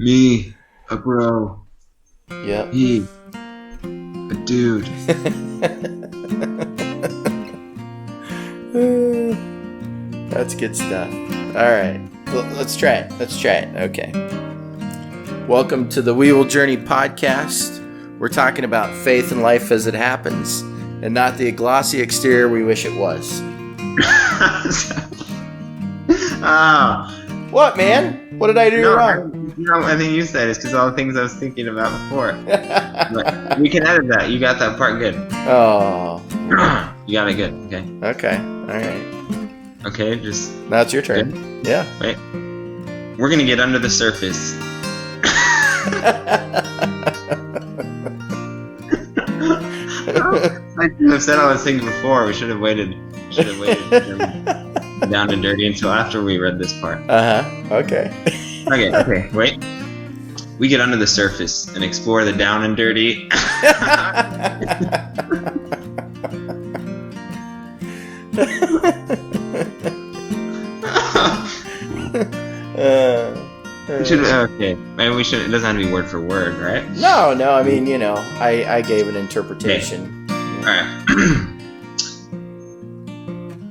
Me, a bro. Yep. He, a dude. That's good stuff. All right. Let's try it. Okay. Welcome to the We Will Journey podcast. We're talking about faith and life as it happens, and not the glossy exterior we wish it was. What, man? What did I do wrong? I think you said it's because all the things I was thinking about before. But we can edit that. You got that part good. Oh. You got it good. Okay. Okay. All right. Okay, just... Now it's your turn. Good? Yeah. Wait. We're going to get under the surface. I should have said all those things before. We should have waited down and dirty until after we read this part. Okay. Okay. Wait. We get under the surface and explore the down and dirty. Okay. Maybe we should. It doesn't have to be word for word, right? No. I mean, I gave an interpretation. Okay. All right.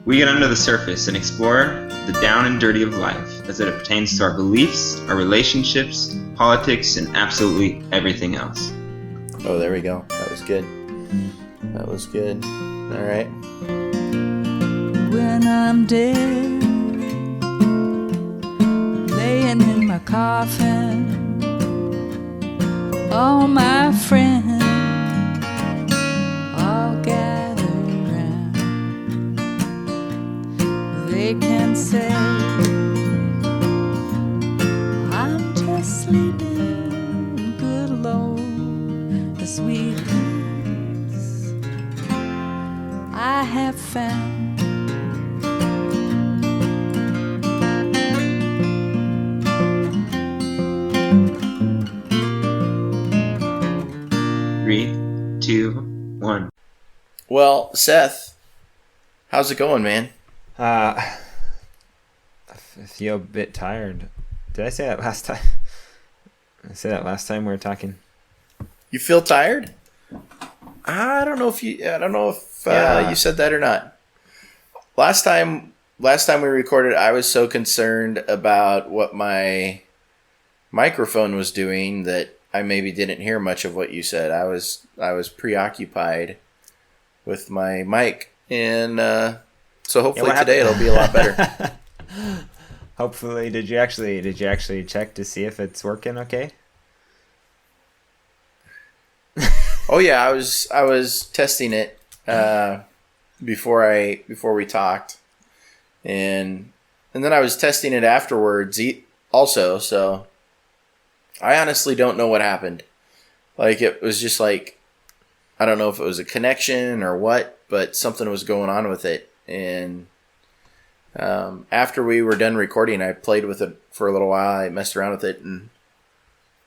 We get under the surface and explore the down and dirty of life as it pertains to our beliefs, our relationships, politics, and absolutely everything else. Oh, there we go. That was good. All right. When I'm dead, laying in my coffin, all my friends all gather round. They can say I'm just sleeping, good Lord, the sweet peace I have found. 3, 2, 1. Well, Seth, how's it going, man? I feel a bit tired. Did I say that last time? I said that last time we were talking. You feel tired? I don't know if you said that or not. Last time we recorded, I was so concerned about what my microphone was doing that I maybe didn't hear much of what you said. I was preoccupied with my mic, and so hopefully today it'll be a lot better. Hopefully, did you actually check to see if it's working okay? Oh yeah, I was testing it before we talked, and then I was testing it afterwards also. So I honestly don't know what happened. Like, it was just like, I don't know if it was a connection or what, but something was going on with it. And after we were done recording, I played with it for a little while. I messed around with it and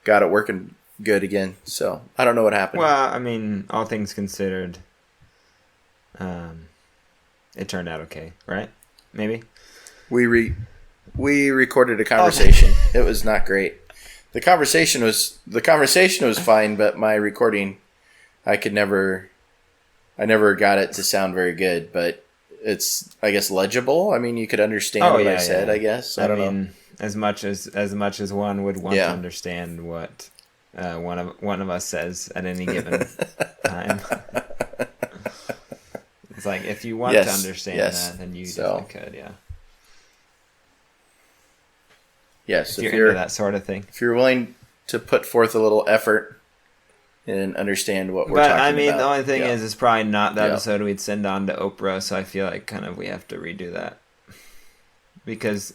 got it working good again. So I don't know what happened. Well, I mean, all things considered, it turned out okay, right? Maybe we recorded a conversation. It was not great. The conversation was fine, but my recording, I never got it to sound very good. But it's, I guess, legible. I mean, you could understand what I said. Yeah. I guess I don't know. As much as one would want to understand what one of us says at any given time. It's like, if you want to understand that, then you definitely could, yeah. Yes, if you're into that sort of thing. If you're willing to put forth a little effort and understand what we're talking about. But I mean, the only thing is, it's probably not the episode we'd send on to Oprah, so I feel like kind of we have to redo that. Because...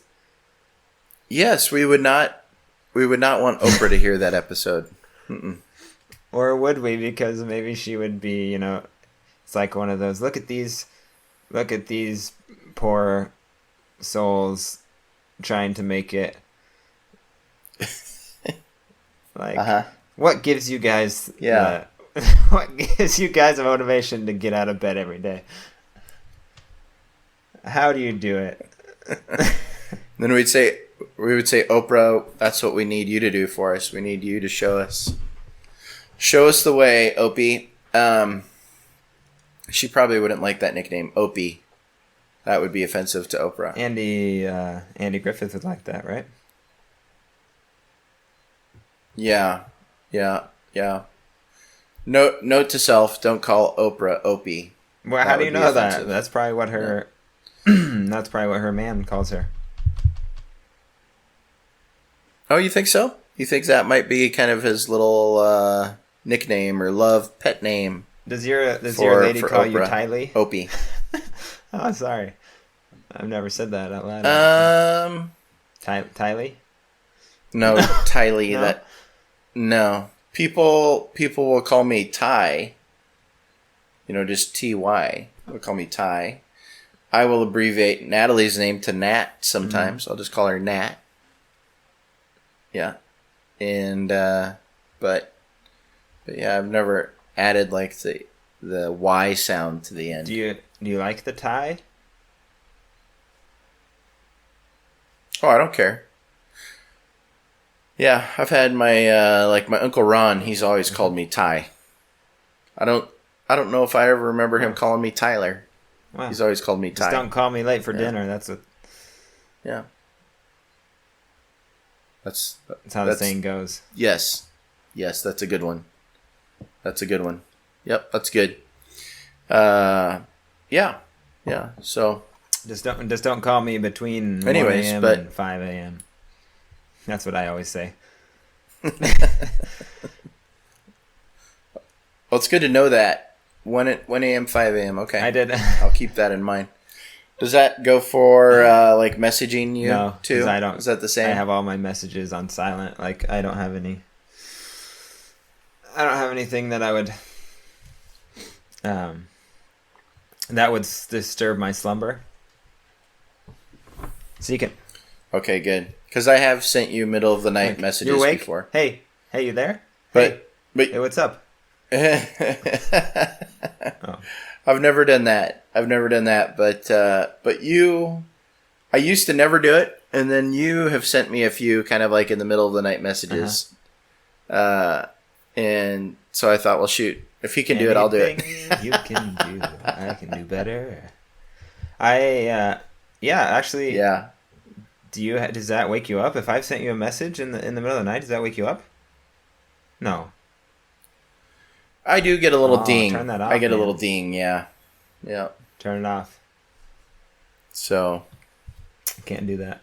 Yes, we would not want Oprah to hear that episode. Mm-mm. Or would we? Because maybe she would be, it's like one of those, look at these poor souls trying to make it. Like, what gives you guys what gives you guys a motivation to get out of bed every day? How do you do it? Then we'd say, we would say, Oprah, that's what we need you to do for us. We need you to show us the way, Opie. She probably wouldn't like that nickname, Opie. That would be offensive to Oprah. Andy Griffith would like that, right? Yeah. Note to self: don't call Oprah Opie. Well, how do you know that? That's probably what her. That's probably what her man calls her. Oh, you think so? You think that might be kind of his little nickname or love pet name? Does your lady call Oprah? you Tylee? Opie. Oh, sorry. I've never said that out loud. Tylee? No, Tylee. No? No. People will call me Ty. Just Ty. They'll call me Ty. I will abbreviate Natalie's name to Nat sometimes. I'll just call her Nat. Yeah. And but yeah, I've never added like the Y sound to the end. Do you like the tie? Oh, I don't care. Yeah, I've had my my Uncle Ron. He's always called me Ty. I don't know if I ever remember him calling me Tyler. Wow. He's always called me Ty. Just don't call me late for dinner. That's what. Yeah. That's how the saying goes. Yes, that's a good one. Yep, that's good. Yeah. So just don't call me between 1 a.m. and 5 a.m. That's what I always say. Well, it's good to know that 1 a.m. 5 a.m. Okay, I did. I'll keep that in mind. Does that go for like messaging you too? No, I don't. Is that the same? I have all my messages on silent. Like I don't have anything that I would that would disturb my slumber. So you can. Okay, good. Because I have sent you middle of the night messages you awake? before. Hey, you there? But hey, what's up? Oh. I've never done that. But I used to never do it, and then you have sent me a few kind of like in the middle of the night messages. And so I thought, well, shoot, if he can do it, I'll do it. You can do, I can do better. Actually. Yeah. Does that wake you up? If I've sent you a message in the middle of the night, does that wake you up? No. I do get a little ding. Turn that off, I get a little ding, yeah. Yeah. Turn it off. So. Can't do that.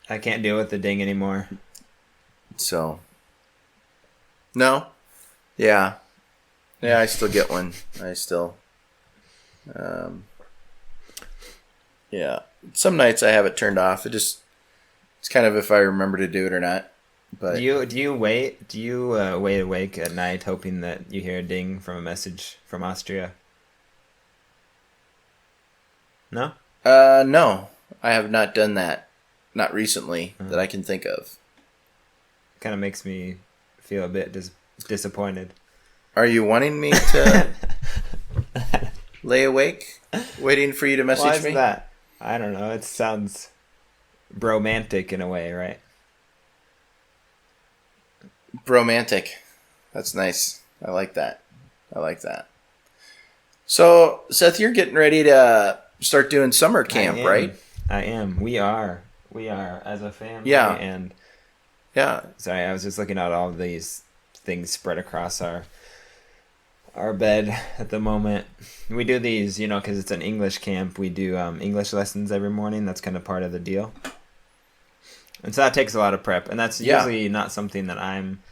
I can't deal with the ding anymore. So. No? Yeah. Yeah, I still get one. Yeah. Some nights I have it turned off. It's kind of if I remember to do it or not. But do you wait awake at night hoping that you hear a ding from a message from Austria? No? No. I have not done that. Not recently that I can think of. Kind of makes me feel a bit disappointed. Are you wanting me to lay awake waiting for you to message Why is me? That? I don't know. It sounds bromantic in a way, right? Bromantic. That's nice. I like that. So, Seth, you're getting ready to start doing summer camp, right? I am. We are as a family. Yeah. And yeah. Sorry, I was just looking at all these things spread across our bed at the moment. We do these, because it's an English camp. We do English lessons every morning. That's kind of part of the deal. And so that takes a lot of prep. And that's usually not something that I'm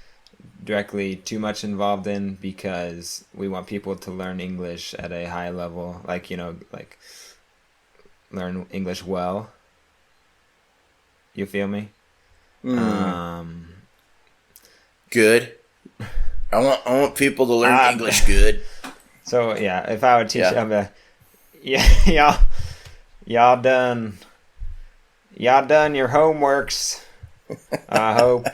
directly too much involved in because we want people to learn English at a high level. Like learn English well. You feel me? Good. I want people to learn English good. So yeah, if I would teach them, y'all done your homeworks. I hope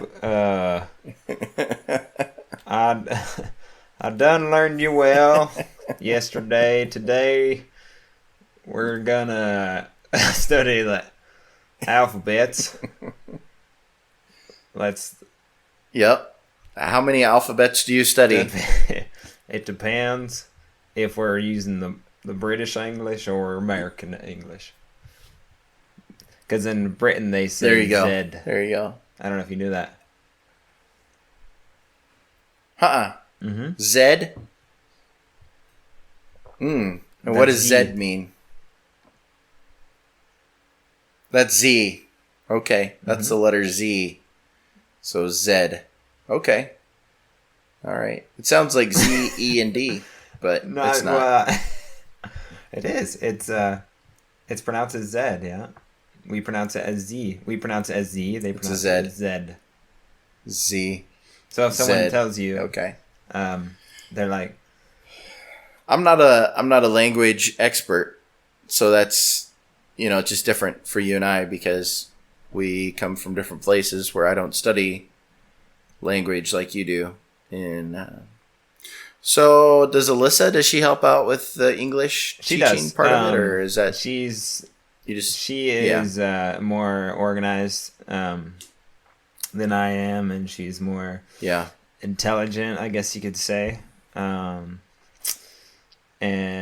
I done learned you well yesterday. Today we're gonna study that Alphabets. Let's. Yep. How many alphabets do you study? It depends if we're using the British English or American English. Because in Britain they say There you go. Z. There you go. I don't know if you knew that. Mm-hmm. Z? And what does Z. Z mean? That's Z. Okay. That's the letter Z. So Z. Okay. All right. It sounds like Z, E, and D, but it's not. It is. It's pronounced as Z, yeah. We pronounce it as Z. We pronounce it as Z. They pronounce it as Z. Z. So if someone Z. tells you, okay, they're like, I'm not a language expert, so that's just different for you and I because we come from different places where I don't study language like you do. And so does Alyssa? Does she help out with the English teaching part of it, or is that she is more organized than I am, and she's more intelligent, I guess you could say. And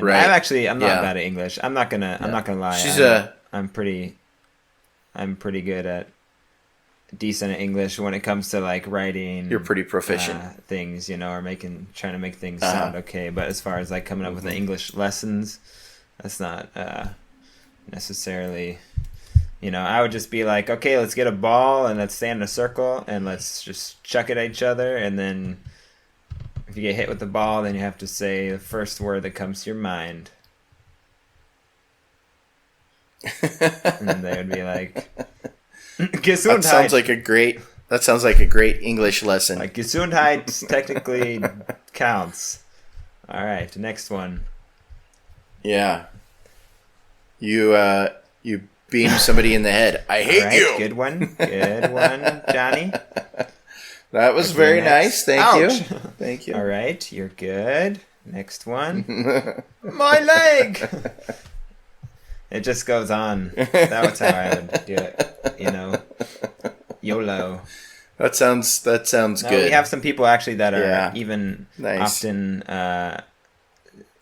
right. I'm not bad at English. I'm not gonna lie. I'm pretty good at decent at English when it comes to like writing. You're pretty proficient. Things, or trying to make things sound okay. But as far as like coming up with the English lessons, that's not necessarily. I would just be like, okay, let's get a ball and let's stand in a circle and let's just chuck it at each other, and then if you get hit with the ball, then you have to say the first word that comes to your mind. And they would be like, Gesundheit. That sounds like a great English lesson. Like Gesundheit technically counts. All right, next one. Yeah. You beam somebody in the head. I hate you. Good one, Johnny. That was very nice. Thank you. All right, you're good. Next one. My leg. It just goes on. That was how I would do it. YOLO. That sounds good. We have some people actually that are even nice. often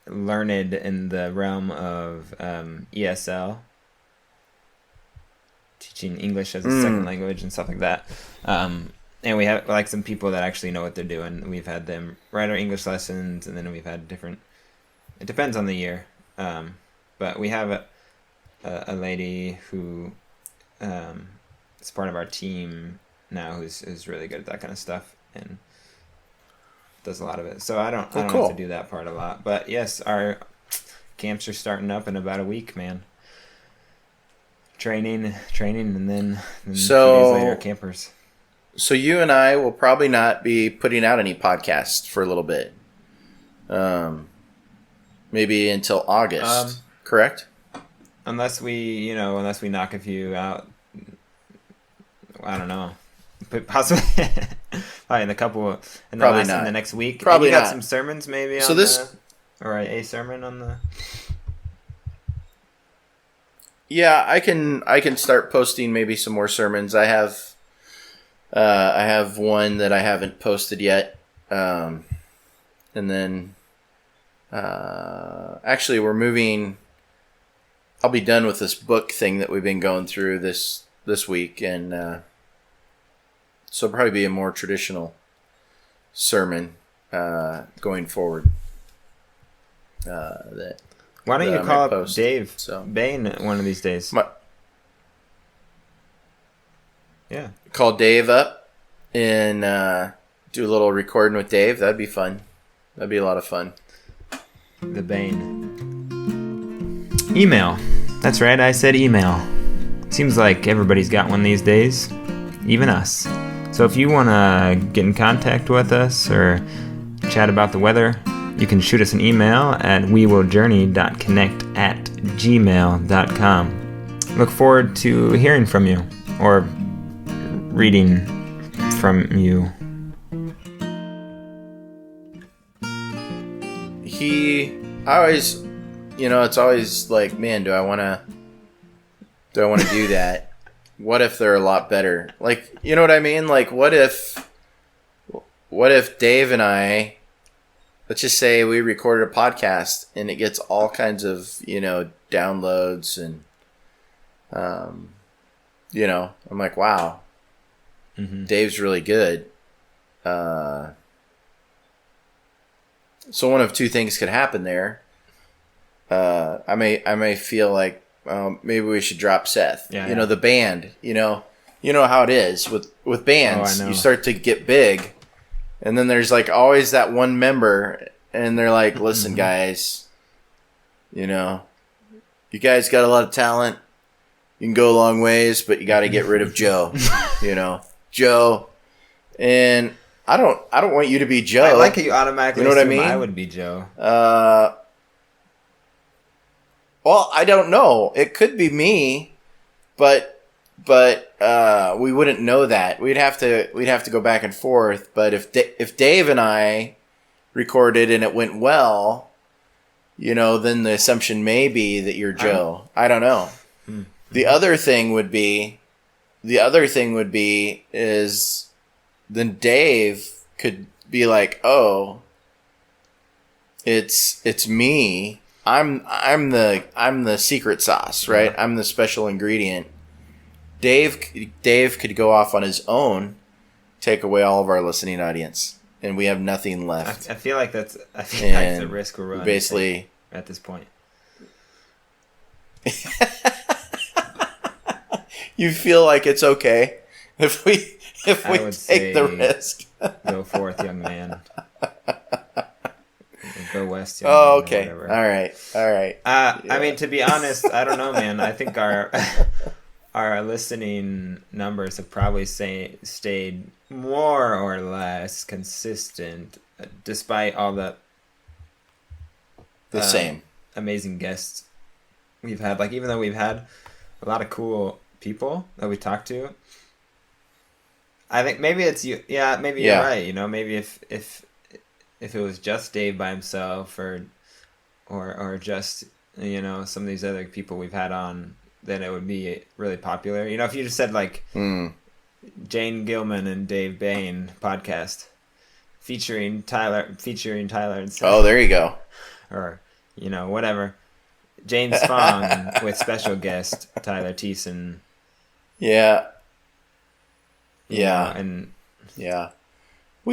learned in the realm of ESL, teaching English as a second language and stuff like that. And we have like some people that actually know what they're doing. We've had them write our English lessons, and then we've had different. It depends on the year, but we have a lady who is part of our team now who's really good at that kind of stuff and does a lot of it. So I don't have to do that part a lot. But yes, our camps are starting up in about a week, man. Training, and then 2 days later, campers. So you and I will probably not be putting out any podcasts for a little bit. Maybe until August, correct? Unless we knock a few out. I don't know. But possibly probably in the next week. Probably you got not. Some sermons maybe so on this or a sermon on the. Yeah, I can start posting maybe some more sermons. I have one that I haven't posted yet, and then actually we're moving. I'll be done with this book thing that we've been going through this week, and so it'll probably be a more traditional sermon going forward. Why don't you call up post, Dave Bain one of these days? Call Dave up and do a little recording with Dave. That'd be fun. That'd be a lot of fun. The Bain. Email. That's right, I said email. Seems like everybody's got one these days, even us. So if you want to get in contact with us or chat about the weather, you can shoot us an email at wewilljourney.connect@gmail.com. Look forward to hearing from you or reading from you. It's always like, man, do I want to do that? what if they're a lot better? Like, you know what I mean? Like, what if Dave and I, let's just say we recorded a podcast and it gets all kinds of, downloads and, I'm like, wow, Dave's really good. So one of two things could happen there. I may feel like maybe we should drop Seth. Yeah. The band. You know how it is with bands. Oh, I know. You start to get big, and then there's like always that one member, and they're like, "Listen, guys, you guys got a lot of talent. You can go a long ways, but you got to get rid of Joe. Joe." And I don't want you to be Joe. I like how you automatically what I assume mean? I would be Joe. Well, I don't know. It could be me, but we wouldn't know that. We'd have to go back and forth. But if Dave and I recorded and it went well, then the assumption may be that you're Joe. I don't know. The other thing would be is then Dave could be like, "Oh, it's me. I'm the secret sauce, right? I'm the special ingredient." Dave could go off on his own, take away all of our listening audience, and we have nothing left. I feel like that's the risk we're running. Basically, at this point. You feel like it's okay if we take the risk. Go forth, young man. Go west, young Oh, man, okay. or All whatever. right. I mean, to be honest, I don't know, man. I think our listening numbers have probably stayed more or less consistent, despite all the same amazing guests we've had. Like, even though we've had a lot of cool people that we talked to, I think maybe it's you. Yeah, maybe you're right. Maybe if it was just Dave by himself, or just some of these other people we've had on, then it would be really popular. If you just said like Jane Gilman and Dave Bain podcast featuring Tyler and Seth. Oh, there you go. Or whatever. James Fong with special guest Tyler Thiessen. Yeah. We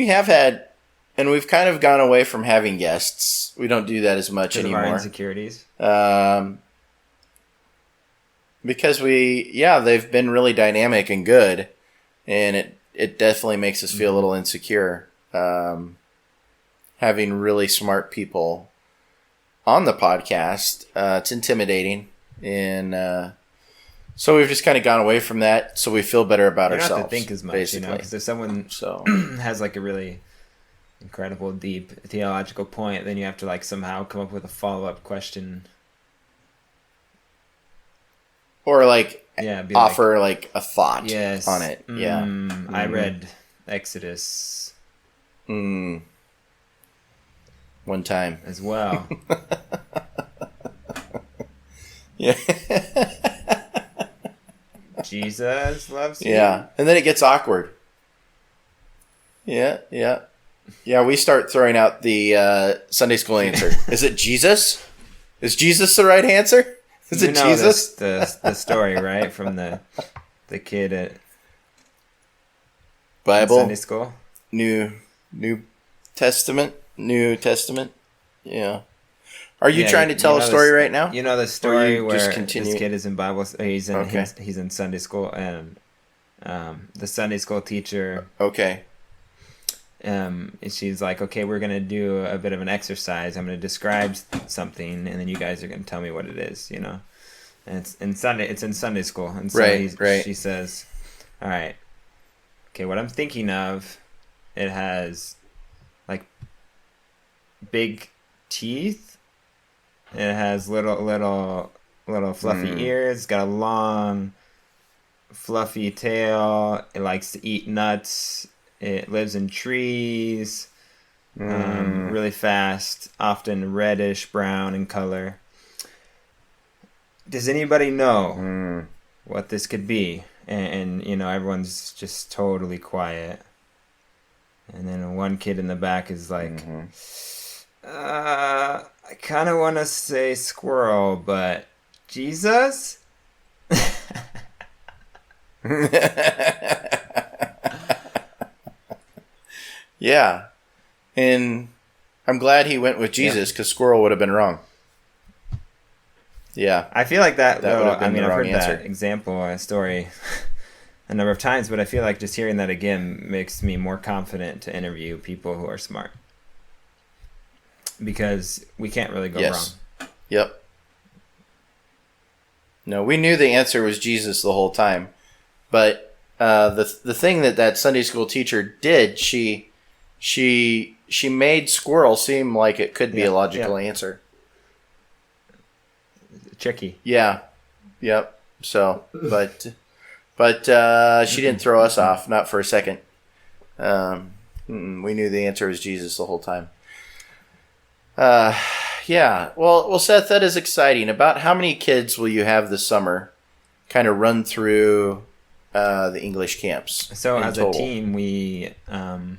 have had, and we've kind of gone away from having guests. We don't do that as much Because anymore. of our insecurities. Because they've been really dynamic and good, and it definitely makes us feel a little insecure. Having really smart people on the podcast, it's intimidating, and so we've just kind of gone away from that, so we feel better about You don't ourselves. have to think as much, basically. because if someone has like a really incredible, deep theological point, then you have to like somehow come up with a follow-up question. Or like offer like a thought yes, on it. I read Exodus one time as well. Yeah. Jesus loves you. Yeah. And then it gets awkward. Yeah. We start throwing out the Sunday school answer. Is it Jesus? Is Jesus the right answer? Is it Jesus? The story, right? From the kid at Bible Sunday school. New Testament. Yeah. Are you trying to tell a story right now? You know the story where just continue? this kid is in Bible. He's in Sunday school, and the Sunday school teacher. Okay. She's like, okay, we're gonna do a bit of an exercise. I'm gonna describe something, and then you guys are gonna tell me what it is. And it's in Sunday school, and so she says, all right, okay, what I'm thinking of, it has like big teeth. It has little fluffy ears. It's got a long, fluffy tail. It likes to eat nuts. It lives in trees. Really fast, often reddish brown in color. Does anybody know what this could be? and you know, everyone's just totally quiet. And then one kid in the back is like, I kind of want to say squirrel, but Jesus? Yeah. And I'm glad he went with Jesus because squirrel would have been wrong. Yeah. I feel like that That though, would have been I mean, the I've wrong heard answer. that example or story a number of times, but I feel like just hearing that again makes me more confident to interview people who are smart. Because we can't really go wrong. Yep. No, we knew the answer was Jesus the whole time. But the thing that Sunday school teacher did, she made squirrel seem like it could be a logical answer. Tricky. Yeah. Yep. So, but she didn't throw us off, not for a second. We knew the answer was Jesus the whole time. Yeah. Well, Seth, that is exciting. About how many kids will you have this summer kind of run through the English camps? So as total? a team, we, in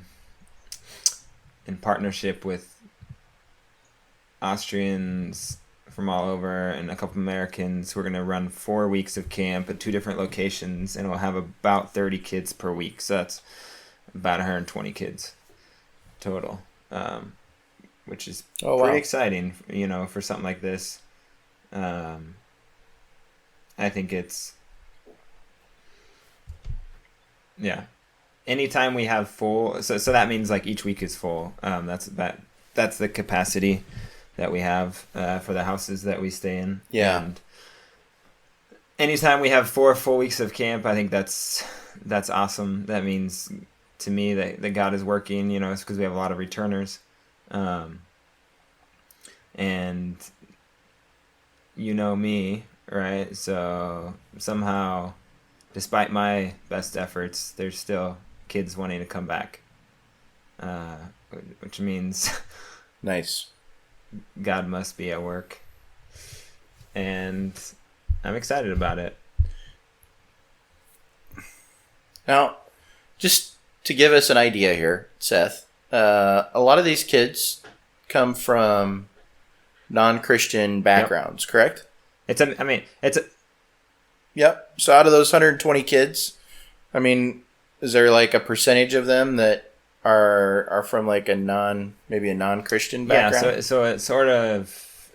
partnership with Austrians from all over and a couple Americans, we're going to run 4 weeks of camp at 2 different locations, and we'll have about 30 kids per week. So that's about 120 kids total, which is pretty exciting, you know, for something like this. I think it's, yeah. Anytime we have full, so that means like each week is full. That's the capacity that we have for the houses that we stay in. Yeah. And anytime we have 4 full weeks of camp, I think that's awesome. That means to me that God is working. You know, it's because we have a lot of returners, and you know me, right? So somehow, despite my best efforts, there's still kids wanting to come back, which means Nice. God must be at work, and I'm excited about it. Now, just to give us an idea here, Seth, a lot of these kids come from non-Christian backgrounds, correct? Yep. So out of those 120 kids, I mean, is there like a percentage of them that are from like maybe a non-Christian background? Yeah, so it sort of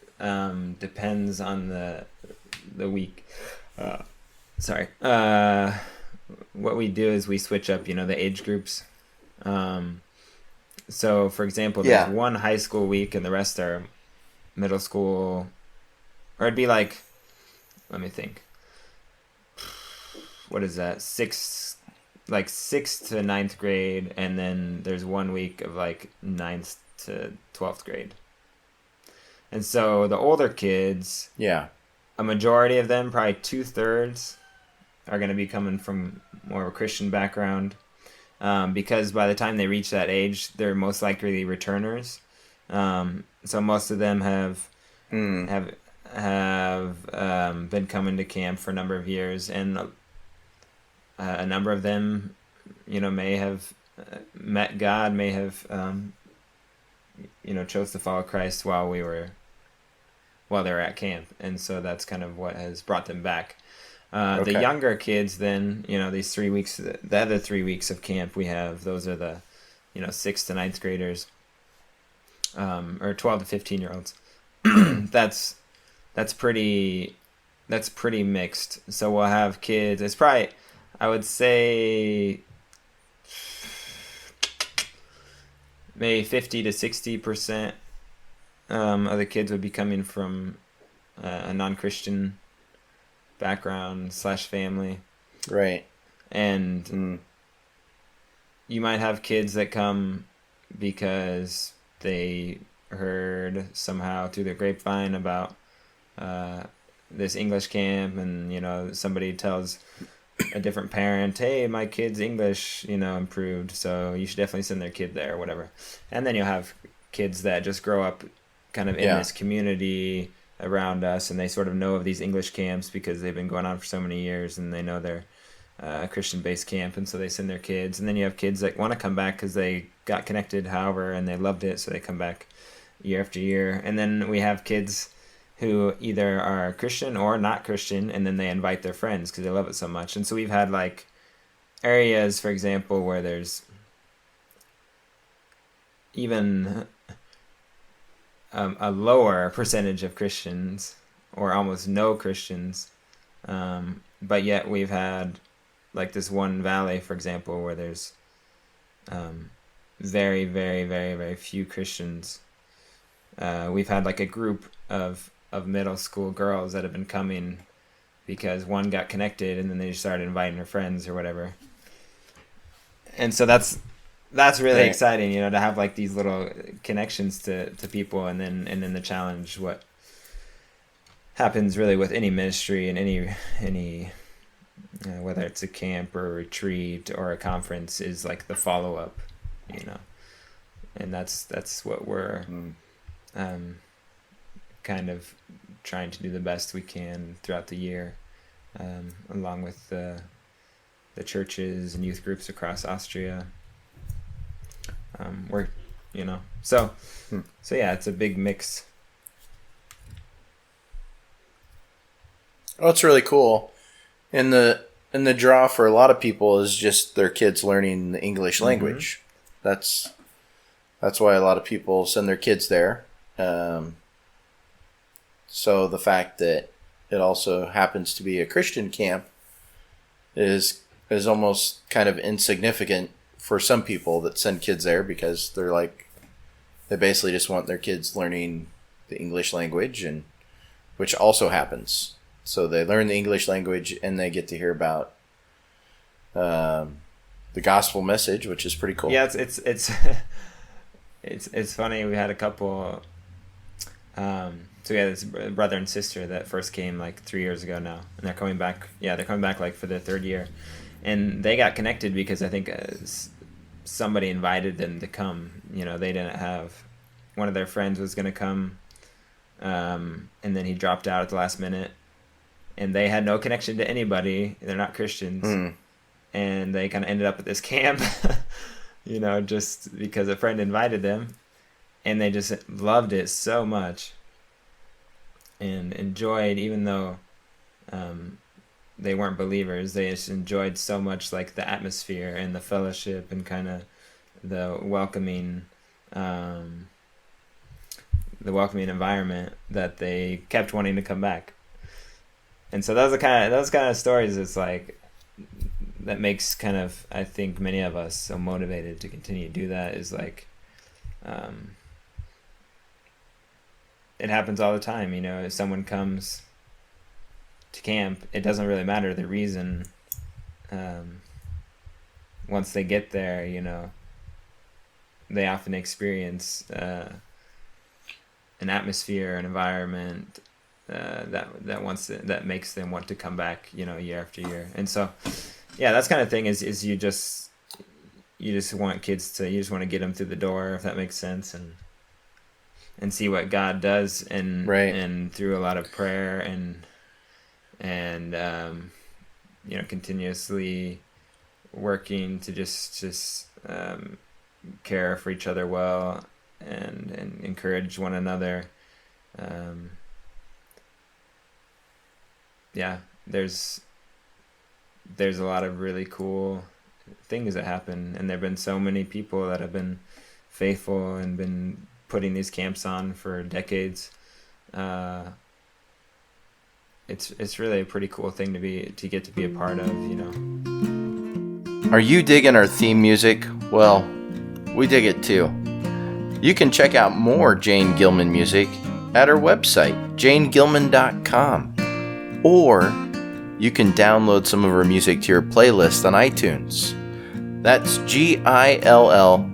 depends on the week. Sorry. What we do is we switch up, you know, the age groups. So for example, there's one high school week and the rest are middle school, or it'd be like, let me think. What is that? 6th to 9th grade, and then there's 1 week of like 9th to 12th grade. And so the older kids, a majority of them, probably 2/3, are going to be coming from more of a Christian background, because by the time they reach that age, they're most likely returners. So most of them have been coming to camp for a number of years, and a number of them, you know, may have met God, may have, you know, chose to follow Christ while they were at camp, and so that's kind of what has brought them back. The younger kids, then, you know, these 3 weeks, the other 3 weeks of camp we have, those are the, you know, 6th to 9th graders, or 12 to 15-year-olds. That's pretty mixed. So we'll have kids. It's probably, I would say, maybe 50 to 60% of the kids would be coming from a non-Christian background / family. Right. And you might have kids that come because they heard somehow through the grapevine about this English camp, and, you know, somebody tells a different parent, hey, my kid's English, you know, improved, so you should definitely send their kid there or whatever. And then you'll have kids that just grow up kind of in this community around us, and they sort of know of these English camps because they've been going on for so many years, and they know they're a Christian-based camp, and so they send their kids. And then you have kids that want to come back because they got connected, however, and they loved it, so they come back year after year. And then we have kids who either are Christian or not Christian, and then they invite their friends because they love it so much. And so we've had like areas, for example, where there's even a lower percentage of Christians or almost no Christians, but yet we've had like this one valley, for example, where there's very, very, very, very few Christians. We've had like a group of middle school girls that have been coming because one got connected and then they started inviting her friends or whatever. And so that's really Right. exciting, you know, to have like these little connections to people, and then the challenge, what happens really with any ministry and any whether it's a camp or a retreat or a conference, is like the follow up, you know, and that's what we're kind of trying to do the best we can throughout the year, along with the churches and youth groups across Austria. We're, you know, so yeah, it's a big mix. Oh, it's really cool. And the draw for a lot of people is just their kids learning the English language. That's why a lot of people send their kids there. So the fact that it also happens to be a Christian camp is almost kind of insignificant for some people that send kids there, because they basically just want their kids learning the English language, and which also happens. So they learn the English language and they get to hear about the gospel message, which is pretty cool. Yeah, it's funny. We had a couple. So we had this brother and sister that first came like 3 years ago now, and they're coming back. Yeah, they're coming back like for their third year, and they got connected because I think somebody invited them to come. You know, they didn't have, one of their friends was going to come, and then he dropped out at the last minute, and they had no connection to anybody. They're not Christians, and they kind of ended up at this camp, you know, just because a friend invited them, and they just loved it so much and enjoyed, even though they weren't believers, they just enjoyed so much like the atmosphere and the fellowship and kind of the welcoming environment, that they kept wanting to come back. And so those kind of stories, it's like, that makes kind of, I think, many of us so motivated to continue to do that, is like, it happens all the time, you know. If someone comes to camp, it doesn't really matter the reason. Once they get there, you know, they often experience an atmosphere, an environment that makes them want to come back, you know, year after year. And so, yeah, that's kind of thing is you just want kids to, you just want to get them through the door, if that makes sense, and see what God does, and Right. and through a lot of prayer and you know, continuously working to just care for each other well, and encourage one another. Yeah, there's a lot of really cool things that happen, and there have been so many people that have been faithful and been putting these camps on for decades. It's really a pretty cool thing to get to be a part of, you know. Are you digging our theme music? Well, we dig it too. You can check out more Jane Gilman music at our website, janegilman.com, or you can download some of her music to your playlist on iTunes. That's GILLMAN.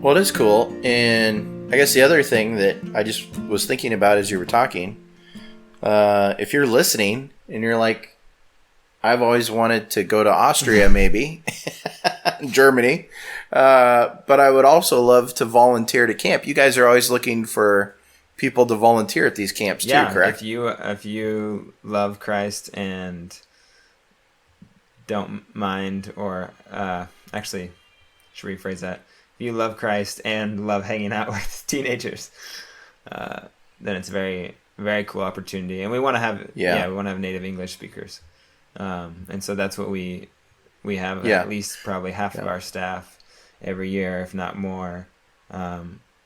Well, it is cool. And I guess the other thing that I just was thinking about as you were talking, if you're listening and you're like, I've always wanted to go to Austria, maybe, in Germany. But I would also love to volunteer to camp. You guys are always looking for people to volunteer at these camps too, correct? If you love Christ and don't mind, or actually, should rephrase that. If you love Christ and love hanging out with teenagers, then it's a very, very cool opportunity. And we want to have we want to have native English speakers, and so that's what we have. At least probably half of our staff every year, if not more,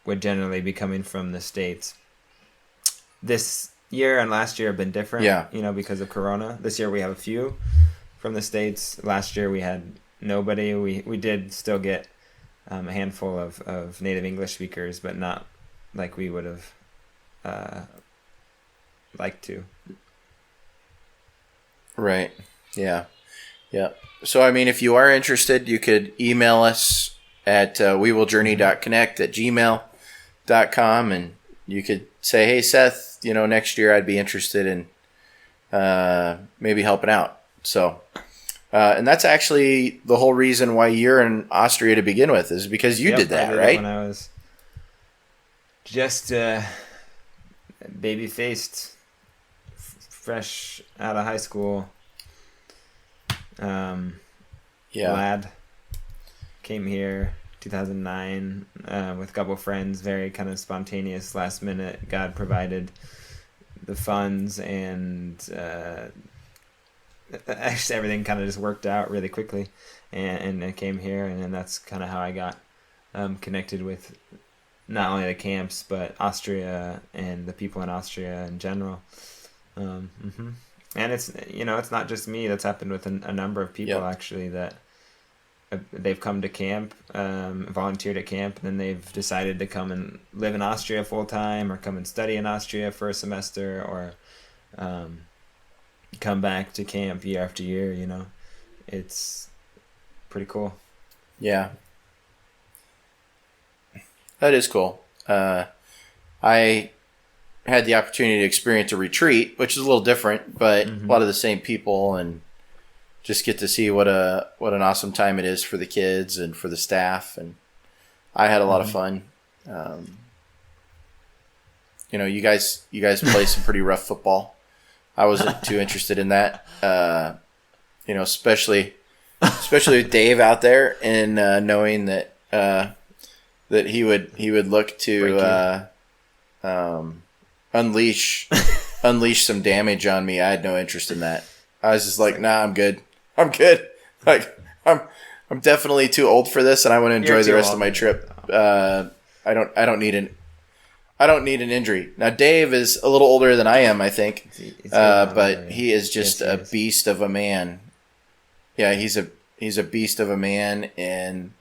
would generally be coming from the States. This year and last year have been different, because of Corona. This year we have a few from the States. Last year we had nobody. We did still get a handful of native English speakers, but not like we would have liked to. Right. Yeah. Yeah. So, I mean, if you are interested, you could email us at wewilljourney.connect@gmail.com, and you could say, hey, Seth, next year I'd be interested in maybe helping out. So, and that's actually the whole reason why you're in Austria to begin with, is because you did that, right? When I was just baby-faced, fresh out of high school, lad, came here 2009 with a couple of friends, very kind of spontaneous, last minute. God provided the funds, and actually everything kind of just worked out really quickly, and I came here, and then that's kind of how I got connected with not only the camps but Austria and the people in Austria in general. And it's it's not just me. That's happened with a number of people actually, that they've come to camp, volunteered at camp, and then they've decided to come and live in Austria full time, or come and study in Austria for a semester, or come back to camp year after year. It's pretty cool. Yeah, that is cool. I had the opportunity to experience a retreat, which is a little different, but a lot of the same people, and just get to see what an awesome time it is for the kids and for the staff. And I had a lot of fun. You guys play some pretty rough football. I wasn't too interested in that. Especially with Dave out there, and knowing that he would look to unleash some damage on me. I had no interest in that. I was just like, nah, I'm good. Like, I'm definitely too old for this, and I want to enjoy the rest of my trip. I don't need an injury. Now, Dave is a little older than I am, I think, but he is just a beast of a man. Yeah, he's a beast of a man, and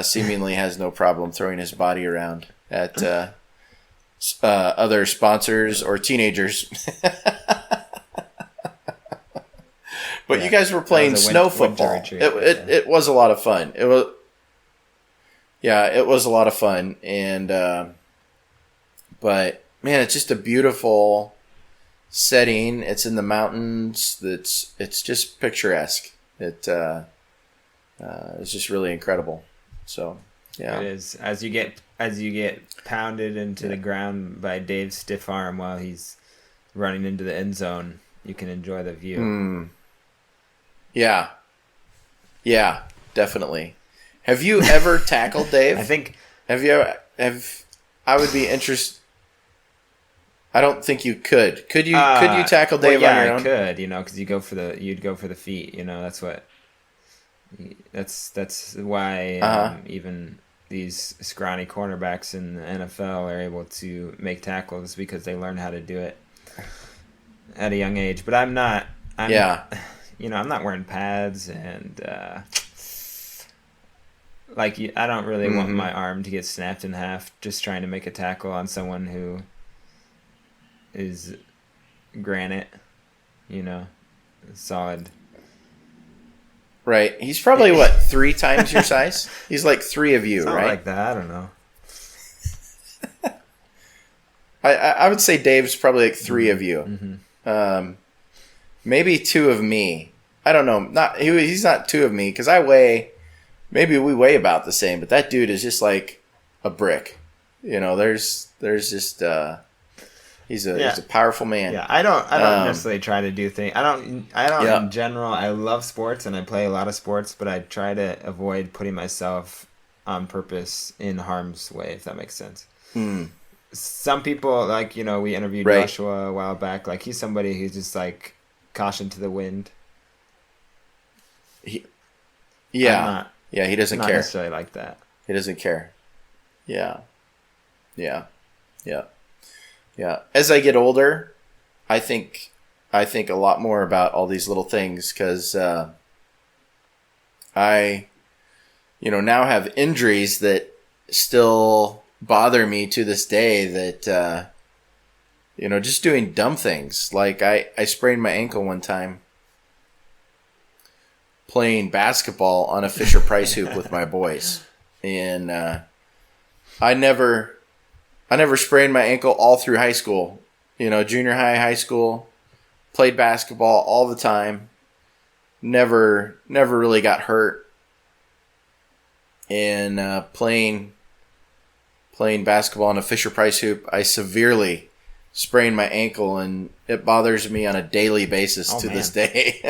seemingly has no problem throwing his body around at other sponsors or teenagers. But you guys were playing snow football. It was a lot of fun. It was a lot of fun, and but man, it's just a beautiful setting. It's in the mountains. It's just picturesque. It's just really incredible. So yeah, it is. As you get pounded into the ground by Dave's stiff arm while he's running into the end zone, you can enjoy the view. Yeah, definitely. Have you ever tackled Dave? I would be interested. I don't think you could. Could you tackle Dave on your own? I could, because you'd go for the feet. That's why even these scrawny cornerbacks in the NFL are able to make tackles, because they learn how to do it at a young age. But I'm not wearing pads, and I don't really want my arm to get snapped in half just trying to make a tackle on someone who is granite, solid. Right. He's probably, 3 times your size? He's like 3 of you, right? Like that. I don't know. I would say Dave's probably like 3 of you. Maybe 2 of me. I don't know. He's not 2 of me, because I weigh maybe we weigh about the same, but that dude is just like a brick. You know, there's just he's a powerful man. Yeah, I don't necessarily try to do things. I don't in general. I love sports and I play a lot of sports, but I try to avoid putting myself on purpose in harm's way, if that makes sense. Some people, like, you know, we interviewed Joshua a while back. Like, he's somebody who's just like caution to the wind. He doesn't not care. Necessarily like that. He doesn't care. Yeah. As I get older, I think a lot more about all these little things because I, now have injuries that still bother me to this day. That just doing dumb things. Like I sprained my ankle one time playing basketball on a Fisher Price hoop with my boys, and I never sprained my ankle all through high school. Junior high school, played basketball all the time. Never really got hurt. And playing basketball on a Fisher Price hoop, I severely sprained my ankle, and it bothers me on a daily basis this day.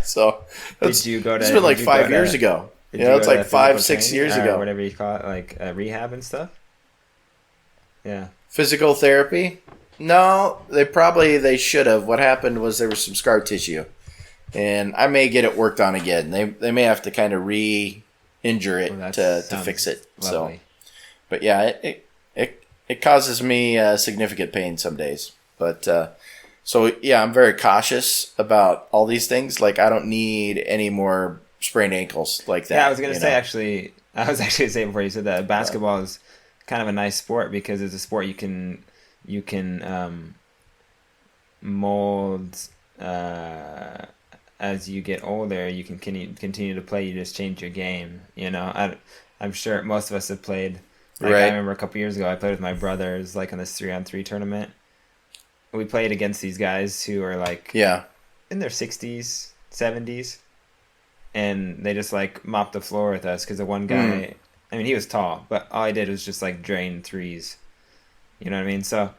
So did you go to? It's been like 5 years ago. It's like 5-6 years ago. Whatever you call it, like rehab and stuff. Yeah. Physical therapy? No, they should have. What happened was there was some scar tissue, and I may get it worked on again. They may have to kind of re-injure it to fix it. Lovely. So, but yeah, it causes me significant pain some days. But so yeah, I'm very cautious about all these things. Like I don't need any more sprained ankles like that. Yeah, I was going to say actually before you said that basketball is kind of a nice sport because it's a sport you can mold as you get older. You can continue to play. You just change your game. I'm sure most of us have played. Like, I remember a couple years ago I played with my brothers like on this 3-on-3 tournament. We played against these guys who are like in their 60s, 70s, and they just like mopped the floor with us because the one guy. I mean, he was tall, but all I did was just like drain threes. You know what I mean? So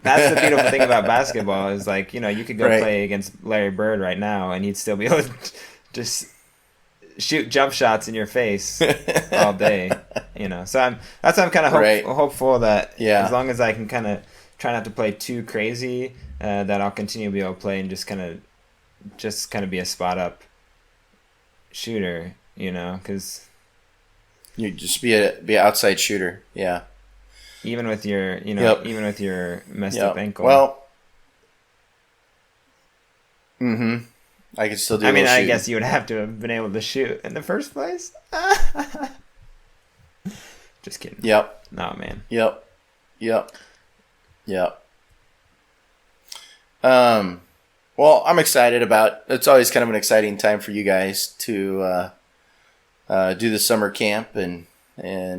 that's the beautiful thing about basketball is like, you could go play against Larry Bird right now and he'd still be able to just shoot jump shots in your face all day. So that's why I'm kind of hopeful that as long as I can kind of try not to play too crazy, that I'll continue to be able to play and just kind of be a spot up shooter, because you just be an outside shooter, yeah. Even with your, even with your messed up ankle. Well, I could still do. I guess you would have to have been able to shoot in the first place. Just kidding. Yep. No, man. Yep. Well, I'm excited about. It's always kind of an exciting time for you guys to do the summer camp and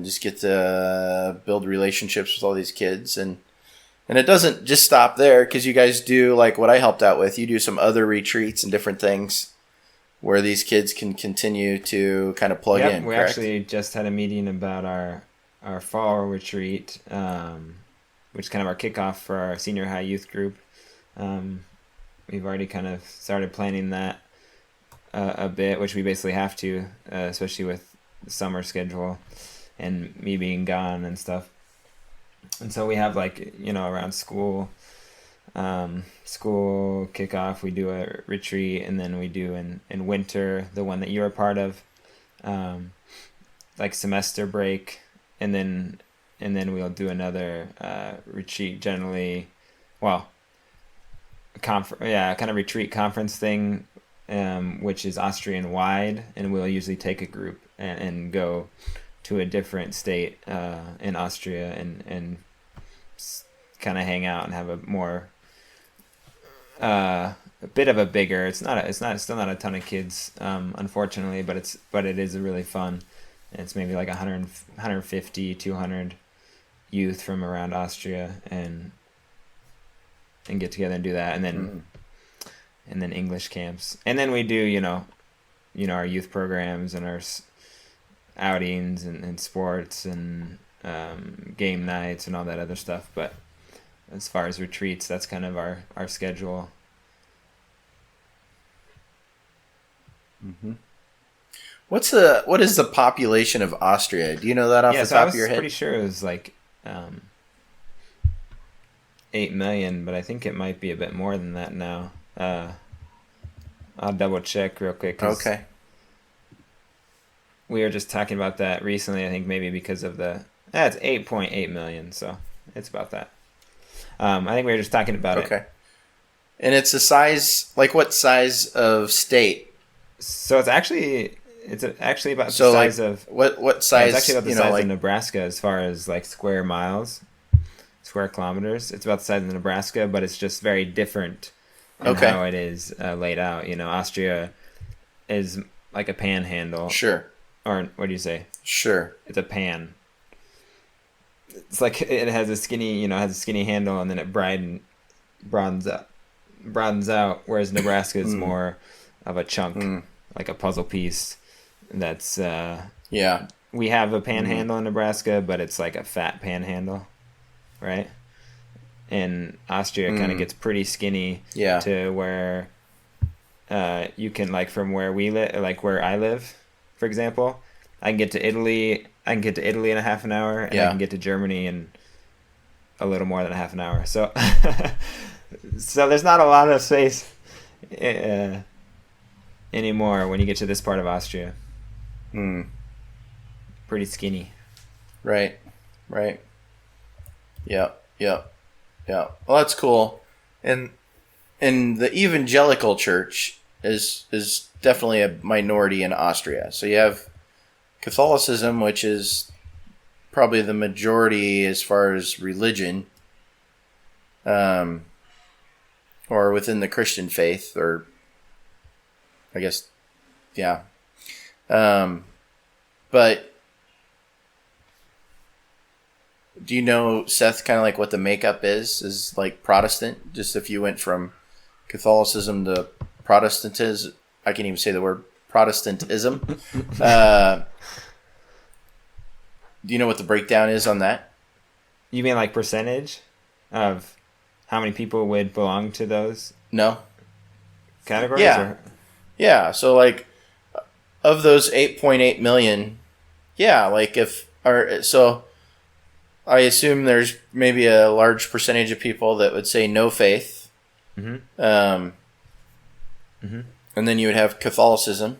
just get to build relationships with all these kids. And it doesn't just stop there because you guys do like what I helped out with. You do some other retreats and different things where these kids can continue to kind of plug in. We actually just had a meeting about our fall retreat, which is kind of our kickoff for our senior high youth group. We've already kind of started planning that a bit, which we basically have to, especially with the summer schedule and me being gone and stuff. And so we have around school kickoff, we do a retreat, and then we do in winter, the one that you're a part of, like semester break, and then we'll do another retreat generally, kind of retreat conference thing, which is Austrian wide, and we'll usually take a group and go to a different state in Austria and kind of hang out and have a more a bit of a bigger. It's still not a ton of kids, unfortunately, but it is really fun. And it's maybe like 150, 200 youth from around Austria and get together and do that, and then English camps, and then we do our youth programs and our outings and sports and game nights and all that other stuff. But as far as retreats, that's kind of our schedule. Mm-hmm. What is the population of Austria? Do you know that off the top of your head? I was pretty sure it was like 8 million, but I think it might be a bit more than that now. I'll double check real quick. Okay. We were just talking about that recently. I think maybe because of it's 8.8 million, so it's about that. I think we were just talking about it. Okay. And it's a size, like what size of state? So it's actually about the size of what size? It's actually about the size of Nebraska as far as like square kilometers. It's about the size of Nebraska, but it's just very different in how it is laid out. Austria is like a panhandle. Sure. Or what do you say? Sure. It's a pan. It's like it has a skinny, handle, and then it broadens out. Whereas Nebraska is more of a chunk, like a puzzle piece. That's we have a panhandle in Nebraska, but it's like a fat panhandle, right? And Austria kind of gets pretty skinny to where you can, like, from where we live, like where I live, for example, I can get to Italy in a half an hour, and I can get to Germany in a little more than a half an hour. So so there's not a lot of space anymore when you get to this part of Austria. Pretty skinny. Right. Yeah. Well, that's cool. And the evangelical church is definitely a minority in Austria. So you have Catholicism, which is probably the majority as far as religion, or within the Christian faith, or I guess, yeah. But do you know, Seth, kind of like what the makeup is like Protestant? Just if you went from Catholicism to Protestantism, I can't even say the word Protestantism. Do you know what the breakdown is on that? You mean like percentage of how many people would belong to those? No. Categories? Yeah. So like of those 8.8 million, so I assume there's maybe a large percentage of people that would say no faith. And then you would have Catholicism.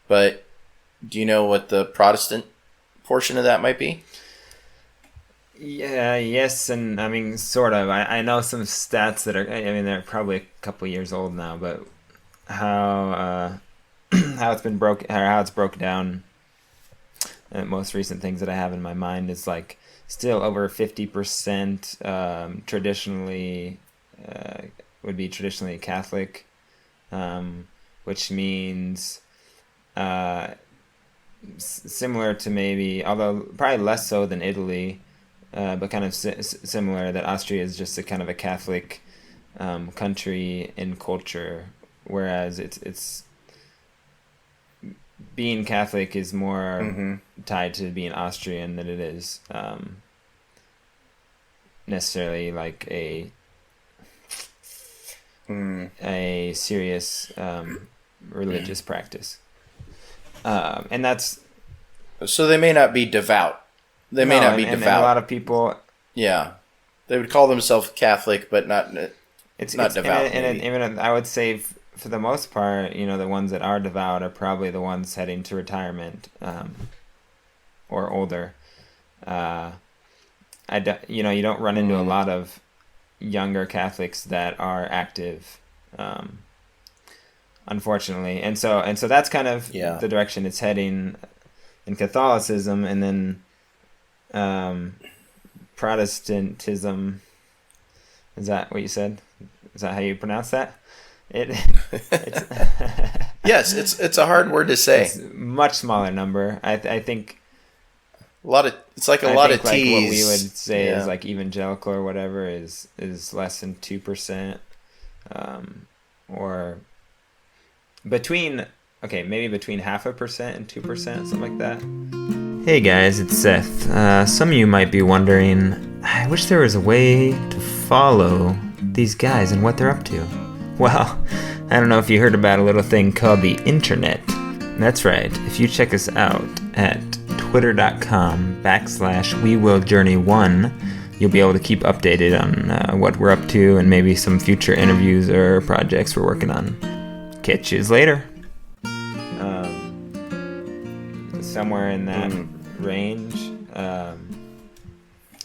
But do you know what the Protestant portion of that might be? Yeah, yes, and I mean, sort of. I know some stats that they're probably a couple years old now, but how it's broken down. The most recent things that I have in my mind is like still over 50% traditionally would be traditionally Catholic, which means similar to maybe, although probably less so than Italy, but kind of similar, that Austria is just a kind of a Catholic country in culture, whereas it's being Catholic is more tied to being Austrian than it is necessarily like a serious religious practice. And that's... So they may not be devout. They may not be devout. And a lot of people... Yeah. They would call themselves Catholic, but not devout. And even I would say, for the most part, the ones that are devout are probably the ones heading to retirement or older. You don't run into a lot of younger Catholics that are active, unfortunately. And so that's kind of the direction it's heading in Catholicism. And then Protestantism, is that what you said? Is that how you pronounce that? Yes, it's a hard word to say. It's a much smaller number. I think it's like a lot of T's. Like what we would say is like evangelical or whatever is less than 2%, or between okay, maybe between 0.5% and 2%, something like that. Hey guys, it's Seth. Some of you might be wondering, I wish there was a way to follow these guys and what they're up to. Well, I don't know if you heard about a little thing called the internet. That's right, if you check us out at twitter.com/WeWillJourney1, you'll be able to keep updated on what we're up to and maybe some future interviews or projects we're working on. Catch you later. Somewhere in that range.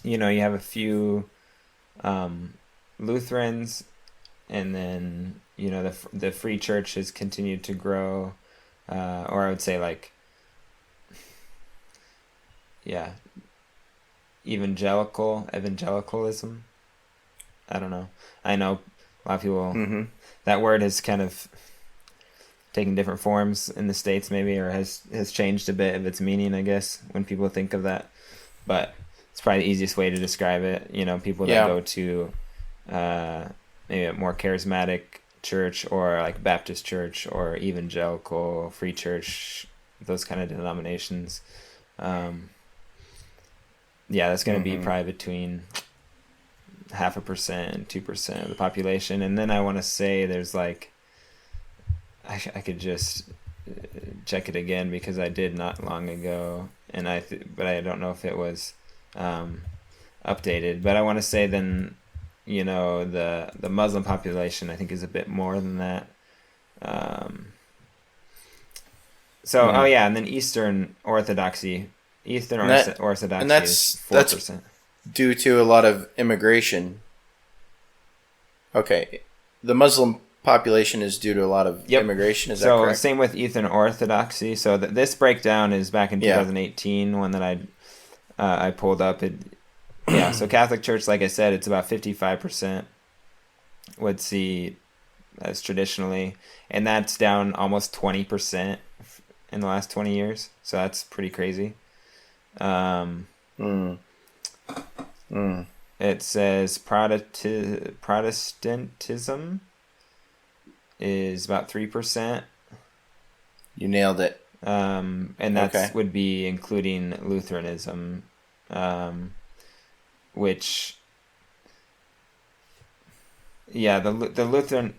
You have a few Lutherans, and then the Free Church has continued to grow, or I would say evangelicalism. I don't know. I know a lot of people. That word has kind of taken different forms in the States, maybe, or has changed a bit of its meaning, I guess, when people think of that. But it's probably the easiest way to describe it. People that go to maybe a more charismatic church, or like Baptist church, or evangelical, Free Church, those kind of denominations. That's going to be probably between 0.5% and 2% of the population. And then I want to say there's I could just check it again because I did not long ago, and but I don't know if it was updated. But I want to say then, the Muslim population I think is a bit more than that. And then Eastern Orthodoxy is 4%. Due to a lot of immigration. Okay, the Muslim population is due to a lot of immigration. Is that correct? Same with Eastern Orthodoxy. So this breakdown is back in 2018, one that I pulled up. So Catholic Church, like I said, it's about 55% would see as traditionally, and that's down almost 20% in the last 20 years. So that's pretty crazy. It says Protestantism is about 3%. You nailed it. And that would be including Lutheranism, which, the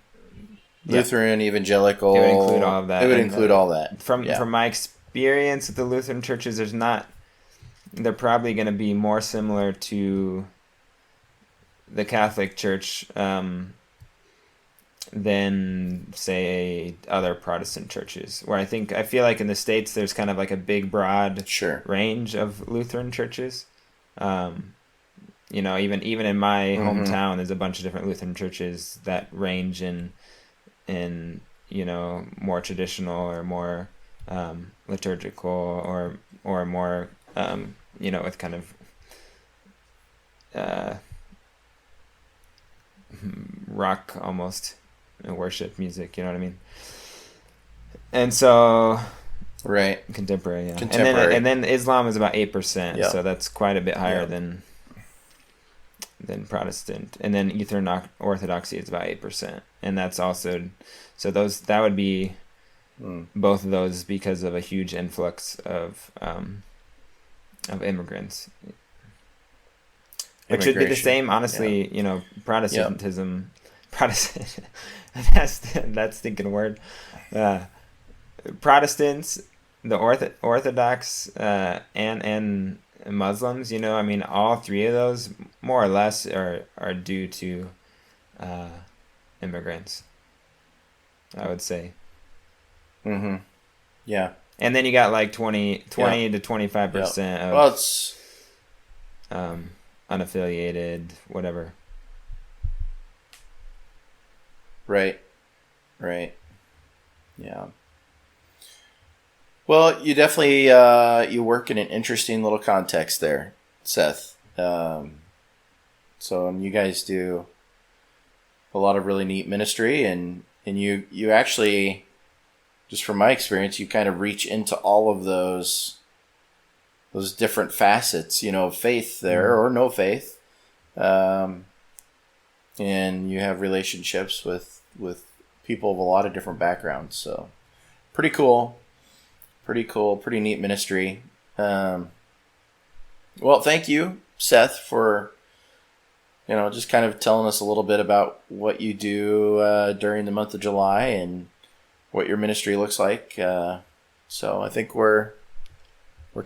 Lutheran evangelical. It would include all of that. It would include all that. From my experience with the Lutheran churches, they're probably going to be more similar to the Catholic Church than, say, other Protestant churches, where I feel like in the States there's kind of like a big, broad range of Lutheran churches. Even in my hometown, there's a bunch of different Lutheran churches that range in more traditional or more liturgical or more with kind of rock almost worship music, you know what I mean? And so contemporary, and then Islam is about 8%, so that's quite a bit higher than Protestant. And then Eastern Orthodoxy is about 8%, and that's also that would be both of those because of a huge influx of immigrants. Which should be the same, honestly. Protestantism. Protestant. That's thinking word. Protestants, the Orthodox, and Muslims. All three of those more or less are due to immigrants, I would say. Yeah. And then you got 20 to 25% of. Well, it's unaffiliated, whatever. Right. Yeah. Well, you definitely you work in an interesting little context there, Seth. And you guys do a lot of really neat ministry, and you actually, just from my experience, you kind of reach into all of those different facets, of faith there or no faith, and you have relationships with people of a lot of different backgrounds. So pretty cool. Pretty neat ministry. Well, thank you, Seth, for just kind of telling us a little bit about what you do during the month of July and what your ministry looks like. So I think we're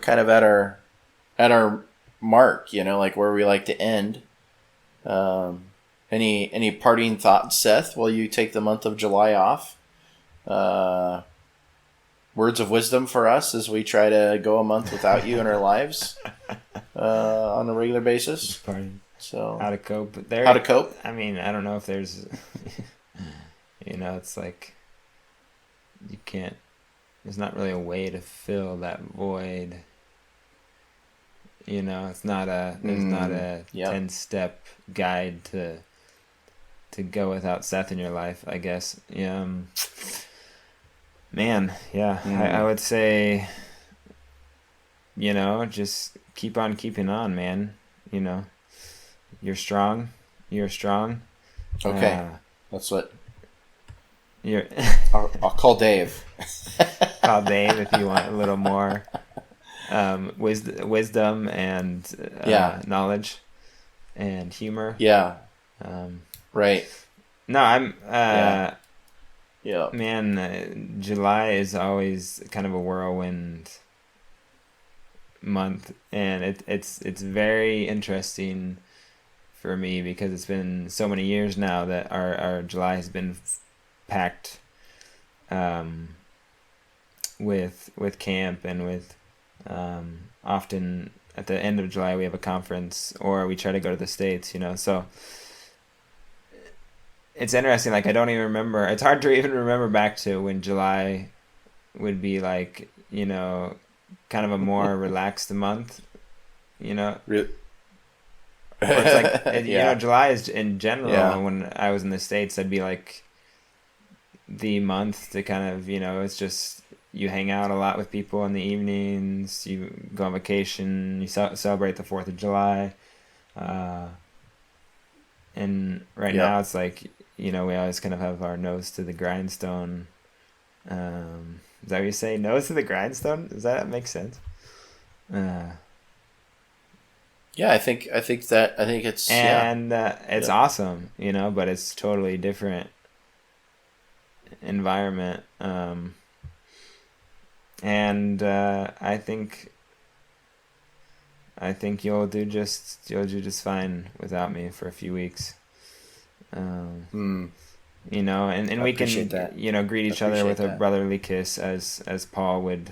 kind of at our mark, like where we like to end. Any parting thoughts, Seth, while you take the month of July off? Words of wisdom for us as we try to go a month without you in our lives on a regular basis. Parting. So How to cope. How to cope? I mean, I don't know if there's, it's like you can't. There's not really a way to fill that void. It's not a. There's not a 10-step guide to go without Seth in your life, I guess. Man, yeah, I would say, just keep on keeping on, man. You're strong. You're strong. Okay, that's what. You're. I'll call Dave. Call Dave if you want a little more wisdom and knowledge and humor. Yeah. Right. No, I'm. Yeah. Man, July is always kind of a whirlwind month, and it's very interesting for me because it's been so many years now that our July has been packed with camp and with often at the end of July we have a conference or we try to go to the States, so it's interesting. Like I don't even remember. It's hard to even remember back to when July would be like, kind of a more relaxed month, Really? It's like, July is in general, when I was in the States, that'd be like the month to kind of, it's just, you hang out a lot with people in the evenings, you go on vacation, you celebrate the 4th of July. And right now it's like, we always kind of have our nose to the grindstone. Is that what you say? Nose to the grindstone? Does that make sense? Yeah, I think it's it's awesome, but it's totally different environment. And I think you'll do just fine without me for a few weeks. And we can that. Greet each other with a brotherly kiss as Paul would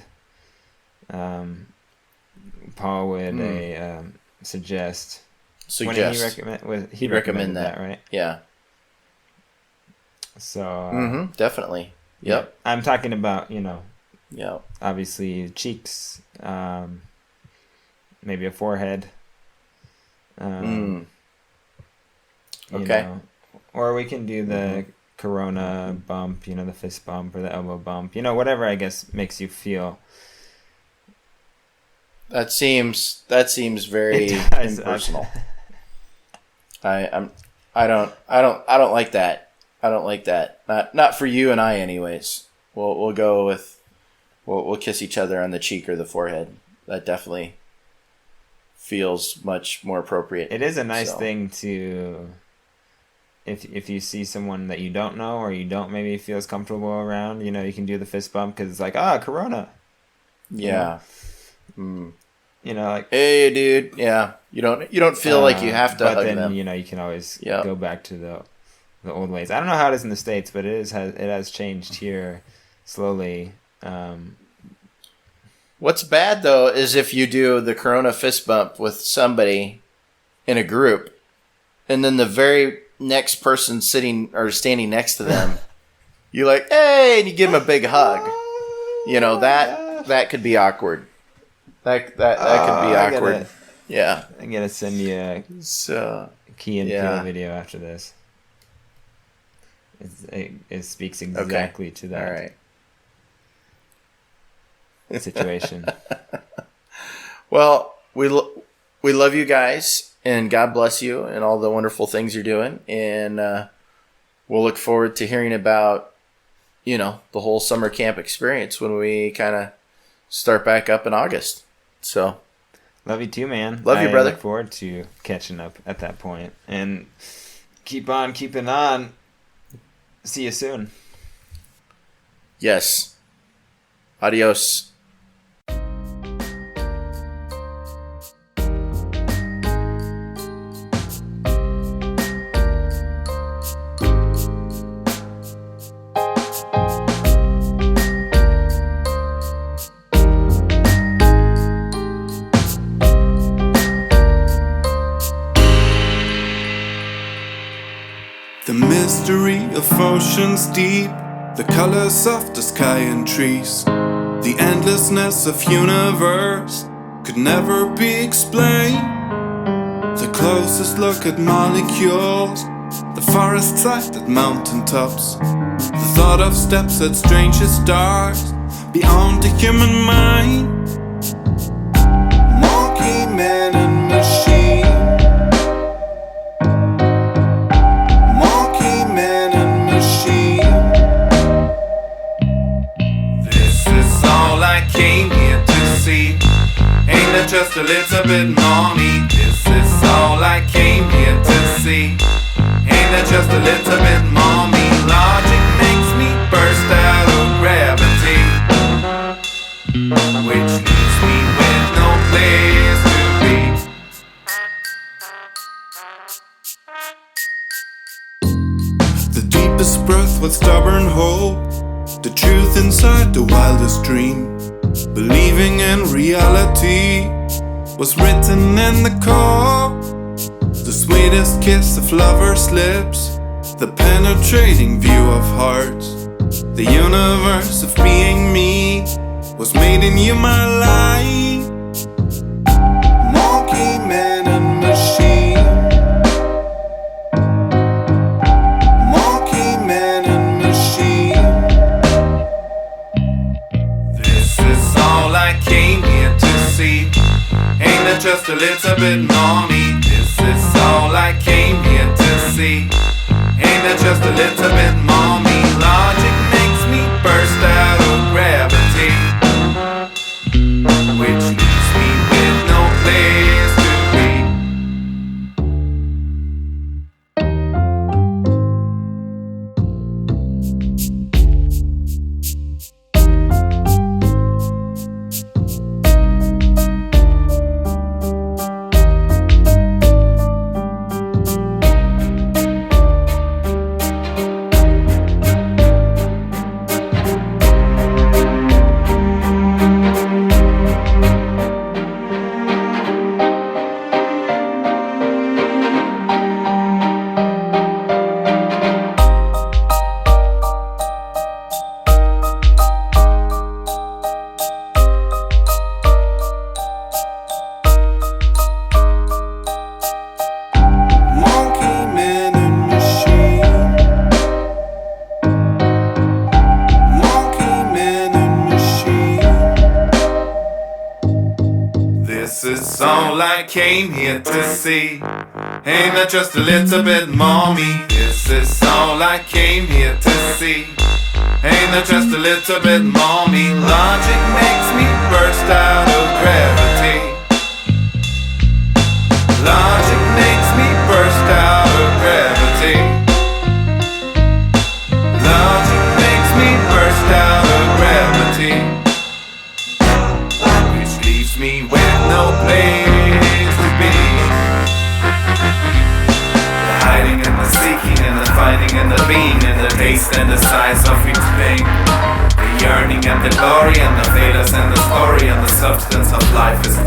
suggest. He'd recommend that, right? Yeah. So definitely. Yep. I'm talking about obviously cheeks, maybe a forehead. Okay. Or we can do the Corona bump, the fist bump or the elbow bump, whatever I guess makes you feel. That seems very impersonal. I don't like that. I don't like that. Not for you and I, anyways. We'll go with we'll kiss each other on the cheek or the forehead. That definitely feels much more appropriate. It is a nice thing to, if you see someone that you don't know or you don't maybe feel as comfortable around, you can do the fist bump because it's like, Corona. Yeah. Like, hey, dude. Yeah. You don't feel like you have to hug them. But then, you can always go back to the old ways. I don't know how it is in the States, but it has changed here slowly. What's bad, though, is if you do the Corona fist bump with somebody in a group, and then the very next person sitting or standing next to them, you like, hey, and you give them a big hug. That could be awkward. That could be awkward. I'm gonna send you a Key and Peele video after this. It speaks exactly to that. All right. Situation. Well, we love you guys, and God bless you and all the wonderful things you're doing, and we'll look forward to hearing about the whole summer camp experience when we kind of start back up in August. So, love you too, man. Love you, brother. I look forward to catching up at that point. And keep on keeping on. See you soon. Yes. Adios. The mystery of oceans deep, the colors of the sky and trees, the endlessness of universe could never be explained. The closest look at molecules, the forest sight at mountaintops, the thought of steps at strangest stars beyond the human mind. Monkey man and machine, monkey man and machine. This is all I came here to see. Ain't that just a little bit mommy? This is all I came here to see. Ain't that just a little bit mommy? Logic makes me burst out of gravity, which leaves me with no place to be. The deepest breath with stubborn hope, the truth inside the wildest dream. Believing in reality was written in the code. The sweetest kiss of lovers' lips, the penetrating view of hearts. The universe of being me was made in you, my life. Monkey man and machine, monkey man and machine. This is all I came here to see. Ain't that just a little bit mommy? This is all I came here to see. Ain't that just a little bit mommy? Logic makes me burst out of gravity, which leaves me with no place to be. This is all I came here to see. Ain't that just a little bit mommy? This is all I came here to see. Ain't that just a little bit mommy? Logic makes me burst out of gravity. Logic makes me burst out of gravity. Logic makes me burst out of gravity, which leaves me with no place to be. The hiding and the seeking and the finding and the being and the taste and the size of each thing. The yearning and the glory and the failures and the story and the substance of life is